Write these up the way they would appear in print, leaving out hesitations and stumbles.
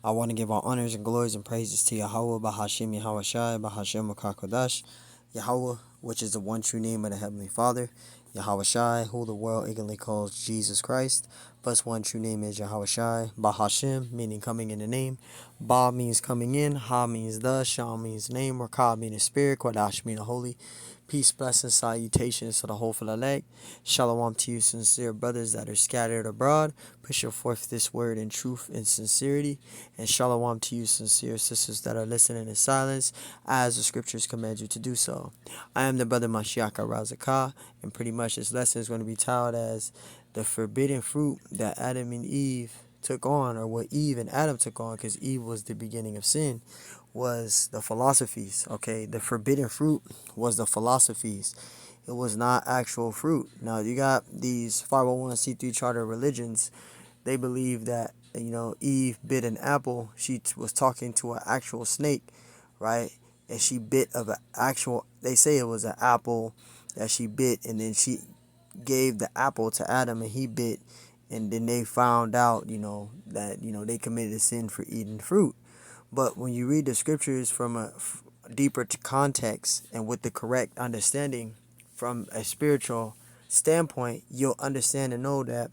I want to give all honors and glories and praises to Yahweh, Bahashim Yahweh Shai, Bahashim Kodash, Yahweh, which is the one true name of the Heavenly Father, Yahweh Shai, who the world ignorantly calls Jesus Christ, but one true name is Yahweh Shai, Bahashim, meaning coming in the name, Ba means coming in, Ha means the, Shah means name, or Ka meaning spirit, Kodash meaning holy. Peace, blessings, salutations to the whole elect. Shalom to you, sincere brothers that are scattered abroad. Push forth this word in truth and sincerity. And shalom to you, sincere sisters that are listening in silence, as the scriptures command you to do so. I am the brother Mashiach Razakah, and pretty much this lesson is going to be titled as the forbidden fruit that Adam and Eve took on, or what Eve and Adam took on, because Eve was the beginning of sin, was the philosophies. Okay, the forbidden fruit was the philosophies. It was not actual fruit. Now you got these 501c3 charter religions. They believe that, Eve bit an apple. She was talking to an actual snake, right? And she bit of an actual. They say it was an apple that she bit, and then she gave the apple to Adam, and he bit, and then they found out, that they committed a sin for eating fruit. But when you read the scriptures from a deeper context and with the correct understanding from a spiritual standpoint, you'll understand and know that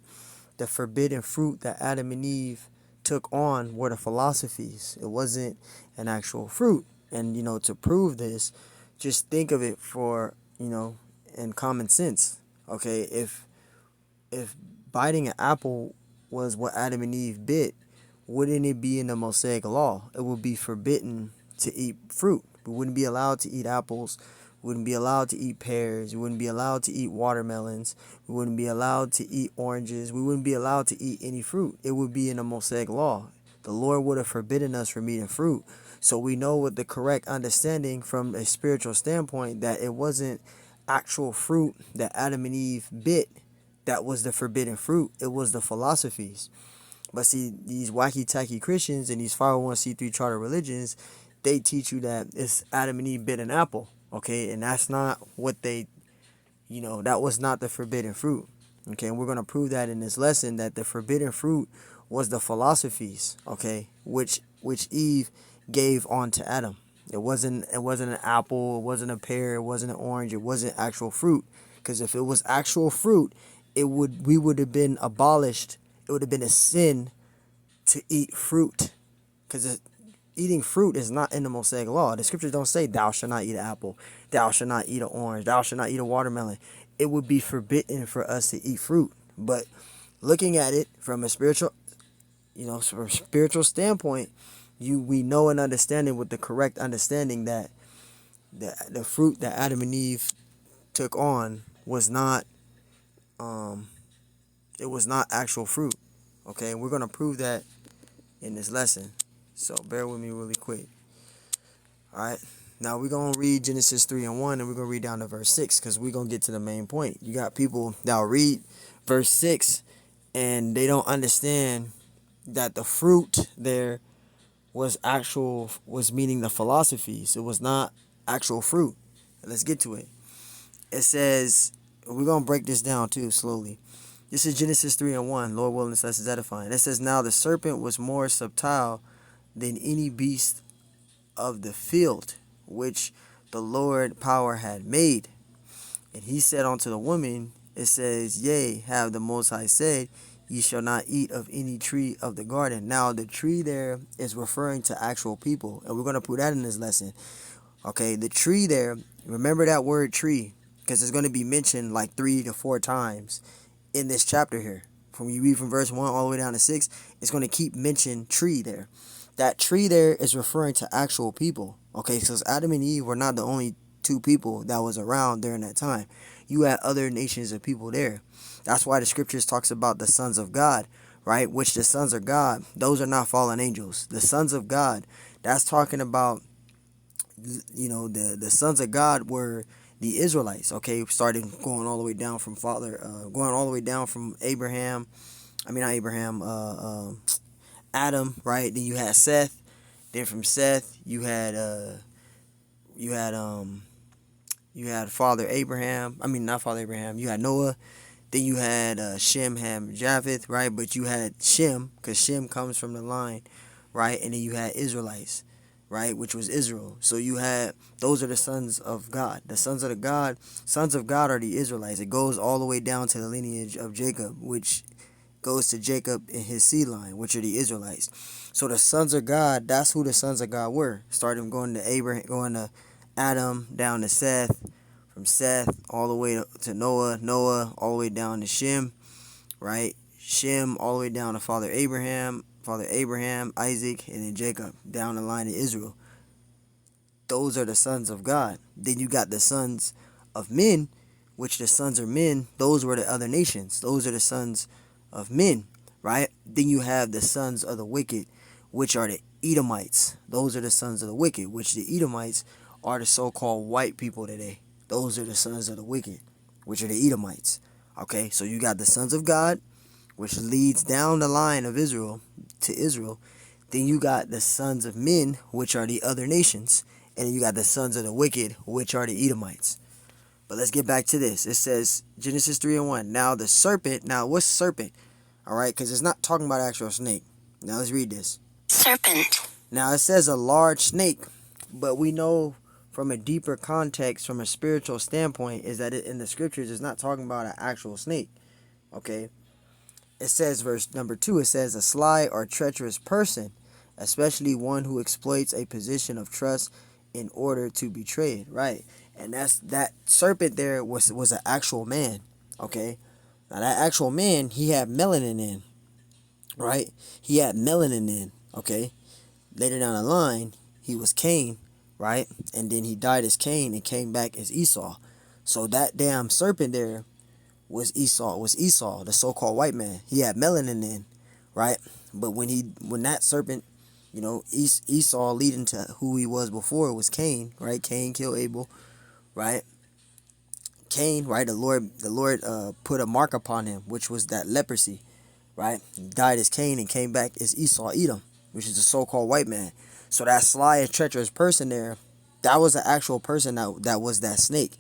the forbidden fruit that Adam and Eve took on were the philosophies. It wasn't an actual fruit. And, to prove this, just think of it for, in common sense. Okay, if biting an apple was what Adam and Eve bit, wouldn't it be in the Mosaic law? It would be forbidden to eat fruit. We wouldn't be allowed to eat apples. We wouldn't be allowed to eat pears. We wouldn't be allowed to eat watermelons. We wouldn't be allowed to eat oranges. We wouldn't be allowed to eat any fruit. It would be in the Mosaic law. The Lord would have forbidden us from eating fruit. So we know with the correct understanding from a spiritual standpoint that it wasn't actual fruit that Adam and Eve bit that was the forbidden fruit. It was the philosophies. But see, these wacky-tacky Christians and these 501c3 charter religions, they teach you that it's Adam and Eve bit an apple, okay? And that's not what they, that was not the forbidden fruit, okay? And we're going to prove that in this lesson, that the forbidden fruit was the philosophies, okay? Which Eve gave on to Adam. It wasn't an apple, it wasn't a pear, it wasn't an orange, it wasn't actual fruit. Because if it was actual fruit, we would have been abolished. It would have been a sin to eat fruit, because eating fruit is not in the Mosaic law. The scriptures don't say thou shalt not eat an apple, thou shalt not eat an orange, thou shalt not eat a watermelon. It would be forbidden for us to eat fruit. But looking at it from a spiritual, from a spiritual standpoint, we know and understanding with the correct understanding that the fruit that Adam and Eve took on was not it was not actual fruit. Okay, and we're going to prove that in this lesson. So bear with me really quick. Alright, now we're going to read Genesis 3:1, and we're going to read down to verse 6, because we're going to get to the main point. You got people that will read verse 6 and they don't understand that the fruit there was meaning the philosophies. It was not actual fruit. Let's get to it. It says, we're going to break this down too slowly. This is Genesis 3:1. Lord willing, this is edifying. It says, now the serpent was more subtle than any beast of the field, which the Lord power had made. And he said unto the woman, it says, yea, have the Most High said, ye shall not eat of any tree of the garden. Now the tree there is referring to actual people, and we're going to put that in this lesson. Okay, the tree there, remember that word tree, because it's going to be mentioned like 3 to 4 times in this chapter here. From you read from verse 1 all the way down to 6, it's going to keep mentioning tree there. That tree there is referring to actual people. Okay, so Adam and Eve were not the only 2 people that was around during that time. You had other nations of people there. That's why the scriptures talks about the sons of God, right? Which the sons of God, those are not fallen angels. The sons of God, that's talking about, the sons of God were the Israelites, okay, starting going all the way down from Abraham, Adam, right? Then you had Seth. Then from Seth, you had Father Abraham. Not Father Abraham. You had Noah. Then you had Shem, Ham, Japheth, right? But you had Shem, because Shem comes from the line right? And then you had Israelites, right, which was Israel. So you had, those are the sons of God. The sons of God are the Israelites. It goes all the way down to the lineage of Jacob, which goes to Jacob and his seed line, which are the Israelites. So the sons of God, that's who the sons of God were. Starting going to Abraham, going to Adam, down to Seth, from Seth all the way to Noah, Noah all the way down to Shem, right? Shem all the way down to Father Abraham, Isaac, and then Jacob, down the line of Israel. Those are the sons of God. Then you got the sons of men, which the sons of men, those were the other nations. Those are the sons of men, right? Then you have the sons of the wicked, which are the Edomites. Those are the sons of the wicked, which the Edomites are the so-called white people today. Those are the sons of the wicked, which are the Edomites. Okay, so you got the sons of God, which leads down the line of Israel to Israel. Then you got the sons of men, which are the other nations. And then you got the sons of the wicked, which are the Edomites. But let's get back to this. It says, Genesis 3:1. Now the serpent, now what's serpent? All right, because it's not talking about actual snake. Now let's read this. Serpent. Now it says a large snake, but we know from a deeper context, from a spiritual standpoint, is that in the scriptures, it's not talking about an actual snake. Okay. It says, verse number 2, it says, a sly or treacherous person, especially one who exploits a position of trust in order to betray it, right? And that serpent there was an actual man, okay? Now that actual man, he had melanin in, right? He had melanin in, okay? Later down the line, he was Cain, right? And then he died as Cain and came back as Esau. So that damn serpent there was Esau, the so-called white man. He had melanin in, right? But when that serpent, Esau leading to who he was before was Cain, right? Cain killed Abel, right? Cain, right? The Lord put a mark upon him, which was that leprosy, right? He died as Cain and came back as Esau, Edom, which is the so-called white man. So that sly and treacherous person there, that was an actual person that was that snake.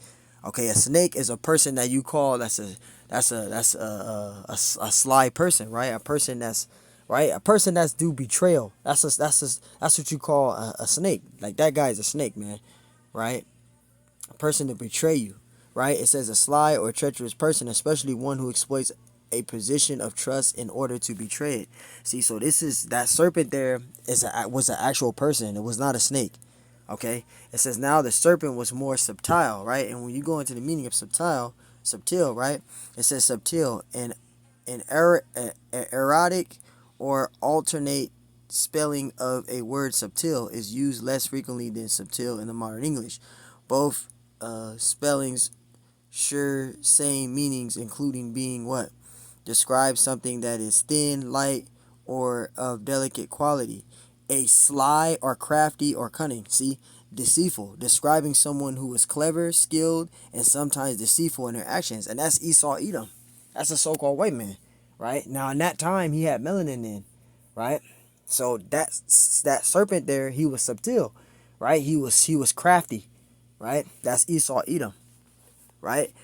Okay, a snake is a person that you call that's a sly person, right? A person that's right, a person that's do betrayal. That's what you call a snake. Like that guy is a snake, man, right? A person to betray you, right? It says a sly or treacherous person, especially one who exploits a position of trust in order to betray it. See, so this is that serpent there was an actual person. It was not a snake. Okay, it says now the serpent was more subtile, right? And when you go into the meaning of subtile, right? It says subtile and an erotic or alternate spelling of a word subtile is used less frequently than subtile in the modern English. Both spellings share same meanings, including being what? Describe something that is thin, light, or of delicate quality. A sly or crafty or cunning. See? Deceitful. Describing someone who is clever, skilled, and sometimes deceitful in their actions. And that's Esau Edom. That's a so-called white man. Right? Now in that time he had melanin in. Right? So that serpent there, he was subtle. Right? He was crafty. Right? That's Esau Edom. Right?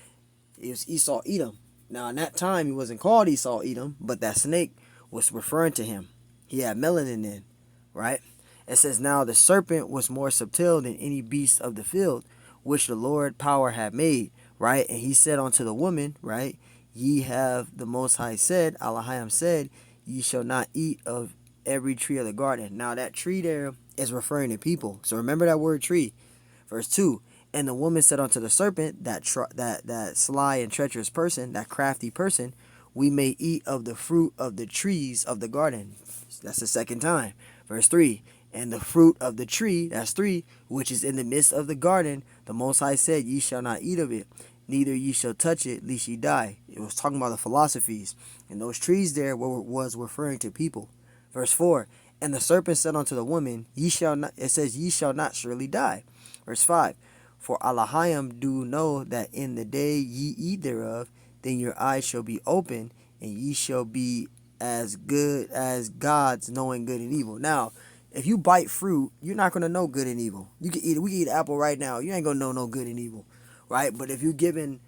It was Esau Edom. Now in that time he wasn't called Esau Edom, but that snake was referring to him. He had melanin in, right? It says now the serpent was more subtle than any beast of the field, which the Lord power had made, right? And he said unto the woman, right? Ye have the Most High said, Elohim said, ye shall not eat of every tree of the garden. Now that tree there is referring to people. So remember that word tree. Verse 2. And the woman said unto the serpent, that sly and treacherous person, that crafty person, we may eat of the fruit of the trees of the garden. That's the second time. Verse 3. And the fruit of the tree, that's 3, which is in the midst of the garden, the Most High said, ye shall not eat of it, neither ye shall touch it, lest ye die. It was talking about the philosophies. And those trees there was referring to people. Verse 4. And the serpent said unto the woman, ye shall not, it says, ye shall not surely die. Verse 5. For Elohim do know that in the day ye eat thereof, then your eyes shall be open, and ye shall be as good as gods, knowing good and evil. Now, if you bite fruit, you're not gonna know good and evil. We can eat an apple right now. You ain't gonna know no good and evil, right? But if you're given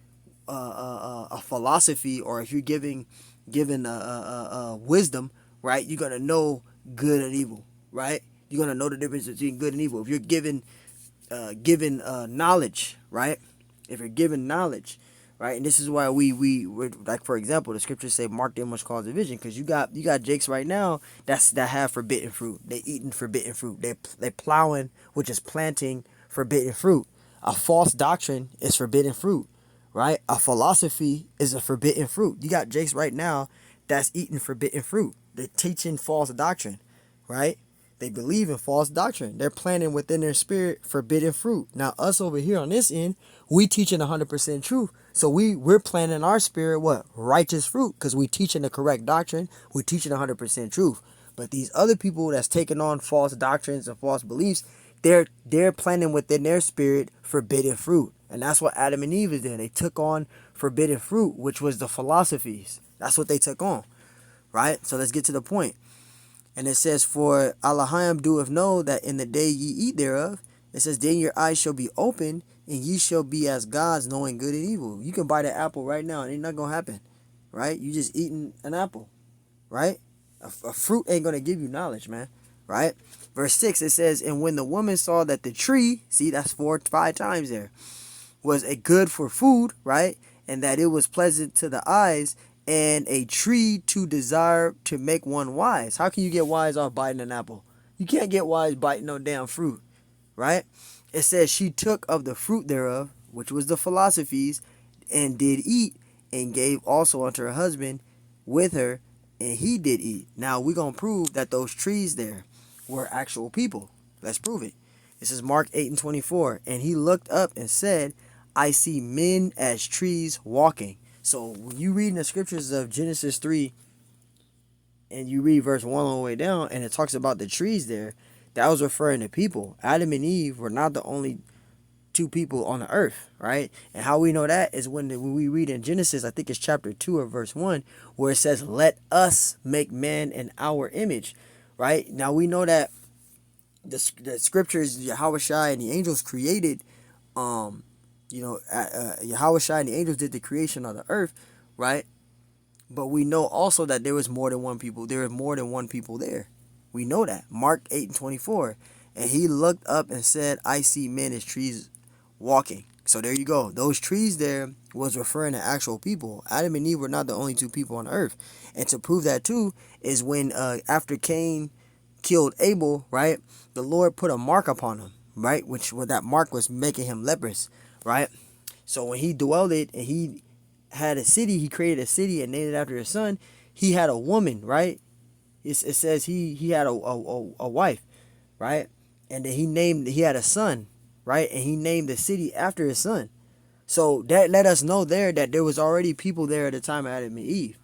a philosophy, or if you're given wisdom, right, you're gonna know good and evil, right? You're gonna know the difference between good and evil. If you're given knowledge, right? If you're given knowledge, right? And this is why we're, like, for example, the scriptures say, "Mark them which cause division," because you got Jakes right now that have forbidden fruit. They eating forbidden fruit. They plowing, which is planting forbidden fruit. A false doctrine is forbidden fruit, right? A philosophy is a forbidden fruit. You got Jakes right now that's eating forbidden fruit. They're teaching false doctrine, right? They believe in false doctrine. They're planting within their spirit forbidden fruit. Now, us over here on this end, we teaching 100% truth. So we're planting in our spirit what? Righteous fruit, because we teaching the correct doctrine. We teaching 100% truth. But these other people that's taking on false doctrines and false beliefs, they're planting within their spirit forbidden fruit. And that's what Adam and Eve is doing. They took on forbidden fruit, which was the philosophies. That's what they took on, right? So let's get to the point. And it says, "For Allahim doeth know that in the day ye eat thereof," it says, "then your eyes shall be open, and ye shall be as gods, knowing good and evil." You can buy the apple right now, and it's not going to happen, right? You just eating an apple, right? A fruit ain't going to give you knowledge, man, right? Verse 6, it says, "And when the woman saw that the tree," see, that's 5 times there, "was a good for food," right? "And that it was pleasant to the eyes, and a tree to desire to make one wise." How can you get wise off biting an apple? You can't get wise biting no damn fruit, right? It says, "She took of the fruit thereof," which was the philosophies, "and did eat, and gave also unto her husband with her, and he did eat." Now we're going to prove that those trees there were actual people. Let's prove it. This is Mark 8:24. "And he looked up and said, I see men as trees walking." So when you read in the scriptures of Genesis 3 and you read verse 1 all the way down, and it talks about the trees there, that was referring to people. Adam and Eve were not the only two people on the earth, right? And how we know that is when we read in Genesis, I think it's chapter 2 or verse 1, where it says, "Let us make man in our image," right? Now we know that the scriptures, Yahushua and the angels created, Yahushua and the angels did the creation of the earth, right? But we know also that there was more than one people. There was more than one people there. We know that. Mark 8:24. "And he looked up and said, I see men as trees walking." So there you go. Those trees there was referring to actual people. Adam and Eve were not the only two people on earth. And to prove that too is when after Cain killed Abel, right? The Lord put a mark upon him, right? Which that mark was making him leprous, right? So when he dwelled it and he had a city, he created a city and named it after his son. He had a woman, right? It says he had a wife, right? And then he had a son, right? And he named the city after his son. So that let us know there that there was already people there at the time of Adam and Eve.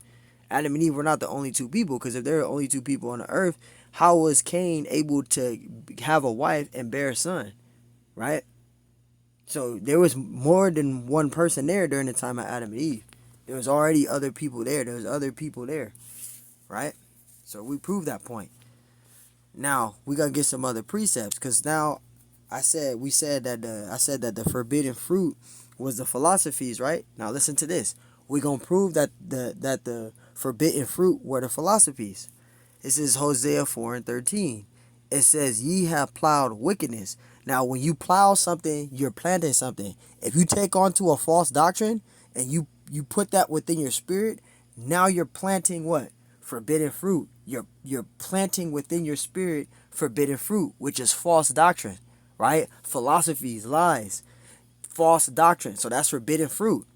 Adam and Eve were not the only two people, because if there were only two people on the earth, how was Cain able to have a wife and bear a son, right? So there was more than one person there during the time of Adam and Eve. There was already other people there. There was other people there, right? So we proved that point. Now we gotta get some other precepts, because now I said that the forbidden fruit was the philosophies, right? Now listen to this. We're gonna prove that the forbidden fruit were the philosophies. This is Hosea 4:13. It says, "Ye have plowed wickedness." Now when you plow something, you're planting something. If you take on to a false doctrine and you put that within your spirit, now you're planting what? Forbidden fruit. You're planting within your spirit forbidden fruit, which is false doctrine, right? Philosophies, lies, false doctrine. So that's forbidden fruit,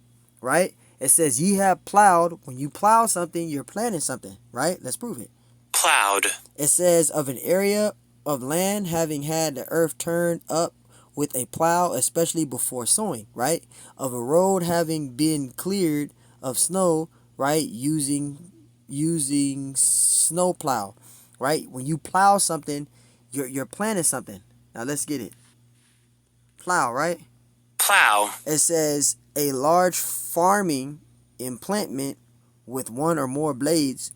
right? It says, "Ye have plowed." When you plow something, you're planting something, right? Let's prove it. Plowed. It says, "Of an area of land having had the earth turned up with a plow, especially before sowing," right? "Of a road having been cleared of snow," right? Using snow plow, right? When you plow something, you're planting something. Now let's get it. Plow, right? Plow. It says, "A large farming implement with one or more blades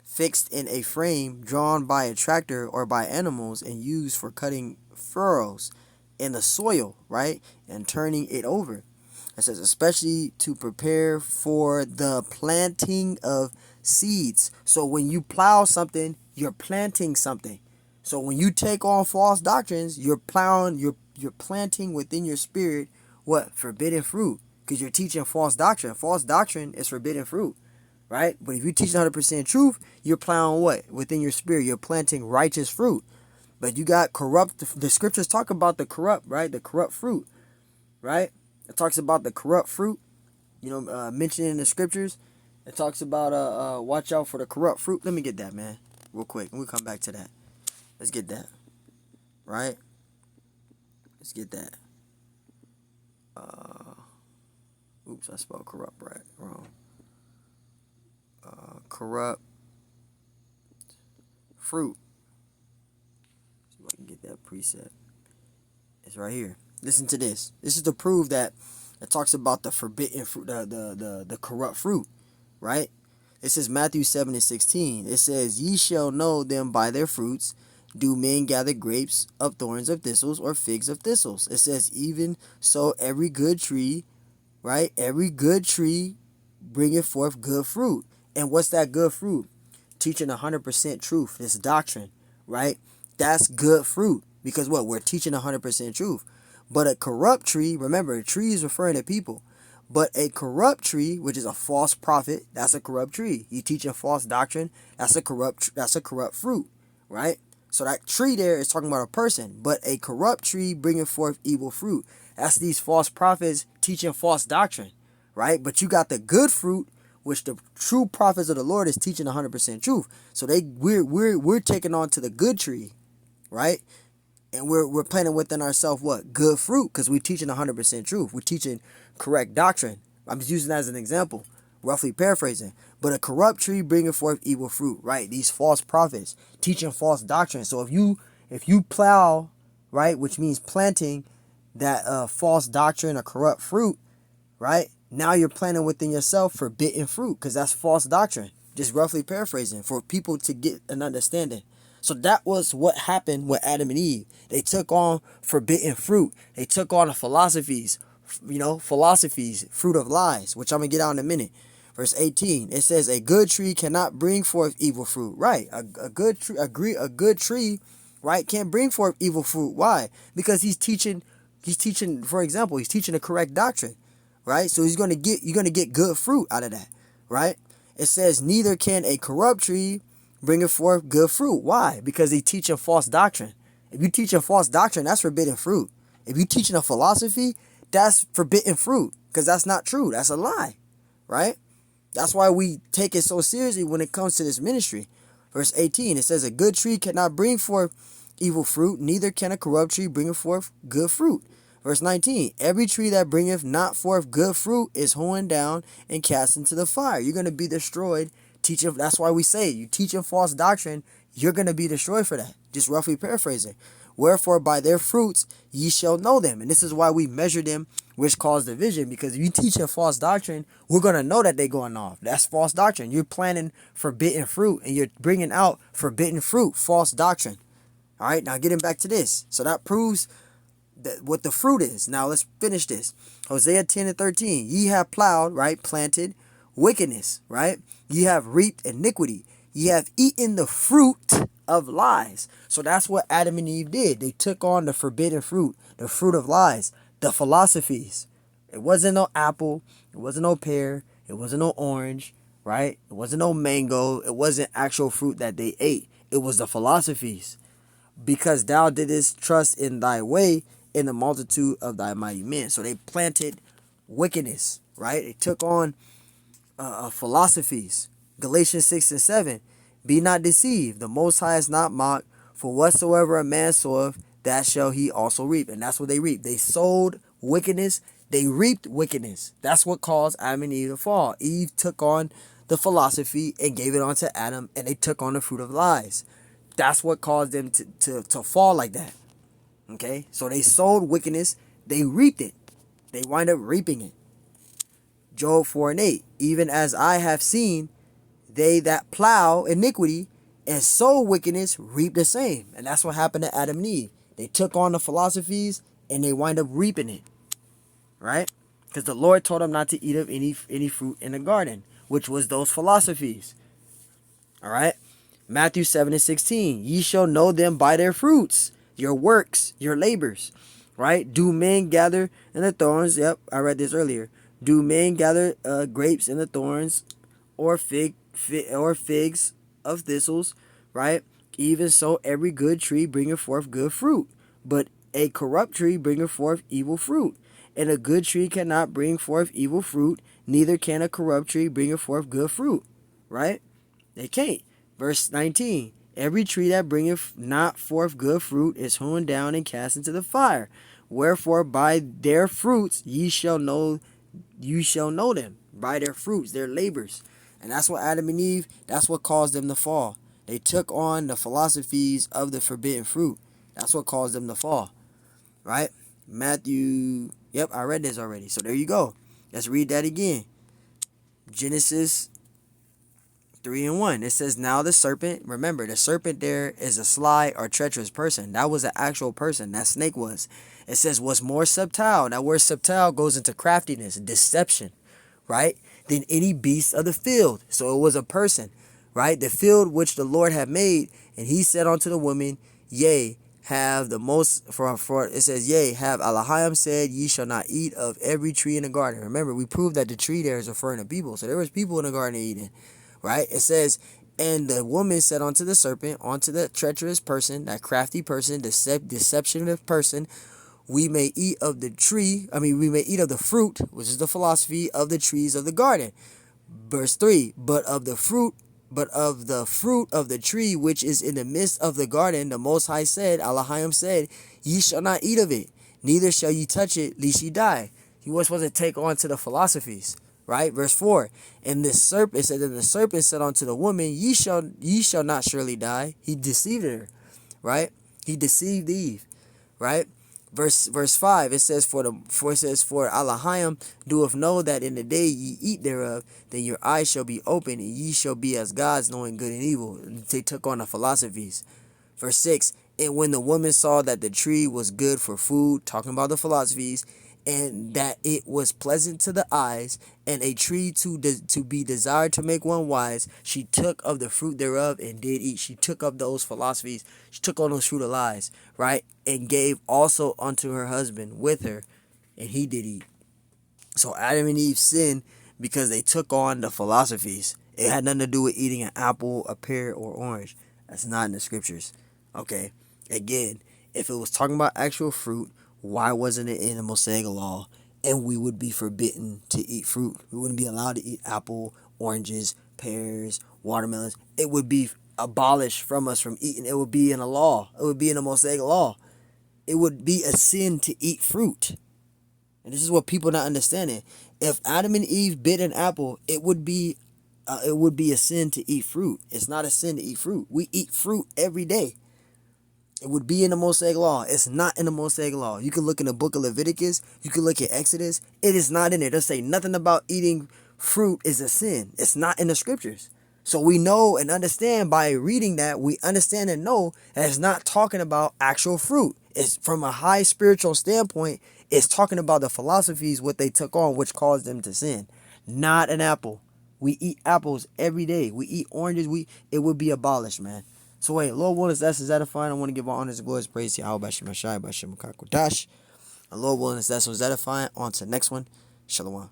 fixed in a frame, drawn by a tractor or by animals, and used for cutting furrows in the soil," right? "And turning it over." It says, "especially to prepare for the planting of seeds." So when you plow something, you're planting something. So when you take on false doctrines, you're planting within your spirit what? Forbidden fruit. Because you're teaching false doctrine. False doctrine is forbidden fruit. Right? But if you teach 100% truth, you're plowing what? Within your spirit. You're planting righteous fruit. But you got corrupt. The scriptures talk about the corrupt, right? The corrupt fruit. Right? It talks about the corrupt fruit. Mentioned in the scriptures. It talks about watch out for the corrupt fruit. Let me get that, man. Real quick. And we'll come back to that. Let's get that. Right? Let's get that. Oops, I spelled corrupt wrong. Corrupt fruit. See if I can get that precept. It's right here. Listen to this. This is to prove that it talks about the forbidden fruit, the corrupt fruit, right? It says Matthew 7:16. It says, "Ye shall know them by their fruits. Do men gather grapes of thorns of thistles, or figs of thistles?" It says, "Even so, every good tree," right? Every good tree bringeth forth good fruit. And what's that good fruit? Teaching 100% truth, this doctrine, right? That's good fruit. Because what? We're teaching 100% truth. But a corrupt tree, remember, a tree is referring to people. But a corrupt tree, which is a false prophet, that's a corrupt tree. You teach a false doctrine, that's a corrupt fruit, right? So that tree there is talking about a person. But a corrupt tree bringing forth evil fruit. That's these false prophets teaching false doctrine, right? But you got the good fruit, which the true prophets of the Lord is teaching 100% truth. So we're taking on to the good tree, right? And we're planting within ourselves what? Good fruit, because we're teaching 100% truth. We're teaching correct doctrine. I'm just using that as an example, roughly paraphrasing. But a corrupt tree bringing forth evil fruit, right? These false prophets teaching false doctrine. So if you plow, right, which means planting that false doctrine or corrupt fruit, right? Now you're planting within yourself forbidden fruit, because that's false doctrine. Just roughly paraphrasing for people to get an understanding. So that was what happened with Adam and Eve. They took on forbidden fruit. They took on the philosophies, fruit of lies, which I'm going to get out in a minute. Verse 18, it says, "A good tree cannot bring forth evil fruit." Right. A good tree, right, can't bring forth evil fruit. Why? Because he's teaching, for example, he's teaching the correct doctrine. Right? So you're gonna get good fruit out of that. Right? It says, "Neither can a corrupt tree bringing forth good fruit." Why? Because they teach a false doctrine. If you teach a false doctrine, that's forbidden fruit. If you teaching a philosophy, that's forbidden fruit, because that's not true. That's a lie, right? That's why we take it so seriously when it comes to this ministry. Verse 18, it says, "A good tree cannot bring forth evil fruit, neither can a corrupt tree bring forth good fruit." Verse 19, "Every tree that bringeth not forth good fruit is hewn down and cast into the fire." You're going to be destroyed. That's why we say, you teaching false doctrine, you're going to be destroyed for that. Just roughly paraphrasing. "Wherefore by their fruits ye shall know them." And this is why we measure them, which cause division. Because if you teach a false doctrine, we're going to know that they're going off. That's false doctrine. You're planting forbidden fruit, and you're bringing out forbidden fruit, false doctrine. All right, now getting back to this. So that proves what the fruit is. Now let's finish this. Hosea 10:13. "Ye have plowed," right, planted wickedness, right? "Ye have reaped iniquity. Ye have eaten the fruit of lies." So that's what Adam and Eve did. They took on the forbidden fruit, the fruit of lies, the philosophies. It wasn't no apple. It wasn't no pear. It wasn't no orange, right? It wasn't no mango. It wasn't actual fruit that they ate. It was the philosophies. "Because thou didst trust in thy way, in the multitude of thy mighty men." So they planted wickedness, right? They took on philosophies. Galatians 6:7, "Be not deceived, the Most High is not mocked, for whatsoever a man soweth, that shall he also reap." And that's what they reaped. They sowed wickedness, they reaped wickedness. That's what caused Adam and Eve to fall. Eve took on the philosophy and gave it on to Adam, and they took on the fruit of lies. That's what caused them to fall like that. Okay? So they sowed wickedness, they reaped it. They wind up reaping it. Job 4:8, "Even as I have seen, they that plow iniquity and sow wickedness reap the same." And that's what happened to Adam and Eve. They took on the philosophies and they wind up reaping it. Right? Because the Lord told them not to eat of any fruit in the garden, which was those philosophies. All right? Matthew 7:16. Ye shall know them by their fruits, your works, your labors. Right? Do men gather in the thorns? Yep, I read this earlier. Do men gather grapes in the thorns, or figs of thistles? Right? Even so, every good tree bringeth forth good fruit, but a corrupt tree bringeth forth evil fruit. And a good tree cannot bring forth evil fruit, neither can a corrupt tree bring forth good fruit. Right? They can't. Verse 19. Every tree that bringeth not forth good fruit is hewn down and cast into the fire. Wherefore by their fruits you shall know them. By their fruits, their labors. And that's what Adam and Eve, that's what caused them to fall. They took on the philosophies of the forbidden fruit. That's what caused them to fall. Right? Matthew, yep, I read this already. So there you go. Let's read that again. Genesis 3:1. It says, now the serpent, remember, the serpent there is a sly or treacherous person. That was an actual person. That snake was. It says, was more subtile. That word subtile goes into craftiness, deception, right? Than any beast of the field. So it was a person, right? The field which the Lord had made. And he said unto the woman, yea, have the most, for it says, yea, have Elohim said, ye shall not eat of every tree in the garden. Remember, we proved that the tree there is referring to people. So there was people in the garden eating. Right? It says, and the woman said unto the serpent, unto the treacherous person, that crafty person, deceptive person, we may eat of the tree, we may eat of the fruit, which is the philosophy of the trees of the garden. Verse 3, but of the fruit of the tree which is in the midst of the garden, the Most High said, Elohim said, ye shall not eat of it, neither shall ye touch it, lest ye die. He was supposed to take on to the philosophies. Right? Verse 4. And this serpent, it said, and the serpent said unto the woman, ye shall not surely die. He deceived her. Right? He deceived Eve. Right? Verse 5, it says, for Elohim doeth know that in the day ye eat thereof, then your eyes shall be open, and ye shall be as gods, knowing good and evil. They took on the philosophies. Verse 6, and when the woman saw that the tree was good for food, talking about the philosophies, and that it was pleasant to the eyes, and a tree to be desired to make one wise, she took of the fruit thereof and did eat. She took up those philosophies. She took on those fruit of lies, right? And gave also unto her husband with her, and he did eat. So Adam and Eve sinned because they took on the philosophies. It had nothing to do with eating an apple, a pear, or orange. That's not in the scriptures. Okay, again, if it was talking about actual fruit, why wasn't it in the Mosaic law? And we would be forbidden to eat fruit. We wouldn't be allowed to eat apple, oranges, pears, watermelons. It would be abolished from us from eating. It would be in a law. It would be in the Mosaic law. It would be a sin to eat fruit. And this is what people not understanding. If Adam and Eve bit an apple, it would be a sin to eat fruit. It's not a sin to eat fruit. We eat fruit every day. It would be in the Mosaic law. It's not in the Mosaic law. You can look in the book of Leviticus. You can look at Exodus. It is not in there. They'll say nothing about eating fruit is a sin. It's not in the scriptures. So we know and understand by reading that, we understand and know that it's not talking about actual fruit. It's from a high spiritual standpoint. It's talking about the philosophies, what they took on, which caused them to sin. Not an apple. We eat apples every day. We eat oranges. It would be abolished, man. So wait, Lord willing, that's edifying. I want to give all honors and glories, praise to Yahweh Bashim Hashai Bashim Kakodash. And Lord willing, that's edifying. On to the next one. Shalom.